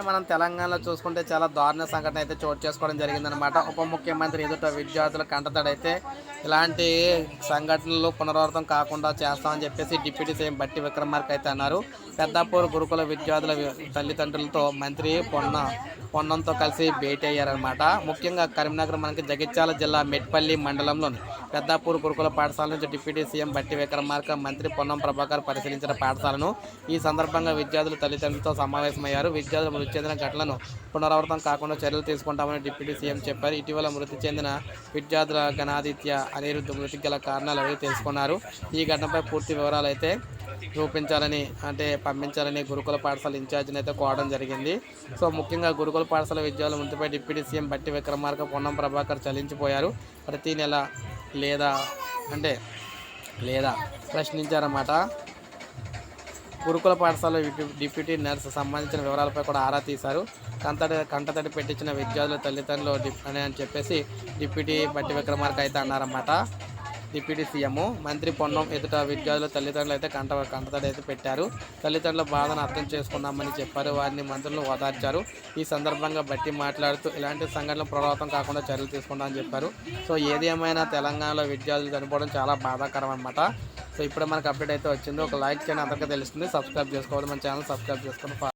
మనం తెలంగాణలో చూసుకుంటే చాలా దారుణ సంఘటన అయితే చోటు చేసుకోవడం జరిగిందనమాట. ఉప ముఖ్యమంత్రి ఎదుట విద్యార్థుల కంటతడైతే ఇలాంటి సంఘటనలు పునరావృతం కాకుండా చేస్తామని చెప్పేసి డిప్యూటీ సీఎం బట్టి విక్రమార్క అయితే అన్నారు. పెద్దాపూర్ గురుకుల విద్యార్థుల తల్లిదండ్రులతో మంత్రి పొన్నంతో కలిసి భేటీ అయ్యారనమాట. ముఖ్యంగా కరీంనగర్ మనకి జగిత్యాల జిల్లా మెట్పల్లి మండలంలోని పెద్దాపూర్ గురుకుల పాఠశాల నుంచి డిప్యూటీ సీఎం బట్టి విక్రమార్క మంత్రి పొన్నం ప్రభాకర్ పరిశీలించిన పాఠశాలను. ఈ సందర్భంగా విద్యార్థుల తల్లిదండ్రులతో సమావేశమయ్యారు. విద్యార్థులు మృతి చెందిన ఘటనలను పునరావృతం కాకుండా చర్యలు తీసుకుంటామని డిప్యూటీ సీఎం చెప్పారు. ఇటీవల మృతి చెందిన విద్యార్థుల ఘనాదిత్య అనిరుద్ధ మృతికి గల కారణాలు అవి తెలుసుకున్నారు. ఈ ఘటనపై పూర్తి వివరాలు అయితే పంపించాలని గురుకుల పాఠశాల ఇన్ఛార్జిని అయితే కోరడం జరిగింది. సో ముఖ్యంగా గురుకుల పాఠశాల విద్యార్థుల మృతిపై డిప్యూటీ సీఎం బట్టి విక్రమార్క పొన్నం ప్రభాకర్ చలించిపోయారు. ప్రతి నెల లేదా ప్రశ్నించారన్నమాట. గురుకుల పాఠశాల డిప్యూటీ నర్సు సంబంధించిన వివరాలపై కూడా ఆరా తీశారు. కంటతడి పెట్టించిన విద్యార్థుల తల్లిదండ్రులు అని చెప్పేసి డిప్యూటీ బట్టి విక్రమార్క అయితే అన్నారన్నమాట. డిప్యూటీ సీఎం మంత్రి పొన్నం ఎదుట విద్యార్థుల తల్లిదండ్రులు అయితే కంటతడి అయితే పెట్టారు. తల్లిదండ్రుల బాధను అర్థం చేసుకున్నామని చెప్పారు. వారిని మంత్రులను ఓదార్చారు. ఈ సందర్భంగా బట్టి మాట్లాడుతూ ఇలాంటి సంఘటనలు పునరావృతం కాకుండా చర్యలు తీసుకుంటామని చెప్పారు. సో ఏది ఏమైనా తెలంగాణలో విద్యార్థులు చనిపోవడం చాలా బాధాకరం అన్నమాట. సో ఇప్పుడే మనకు అప్డేట్ అయితే వచ్చింది. ఒక లైక్ చేయండి, అందరికీ తెలుస్తుంది. సబ్స్క్రైబ్ చేసుకోవాలి, మన ఛానల్ సబ్స్క్రైబ్ చేసుకొని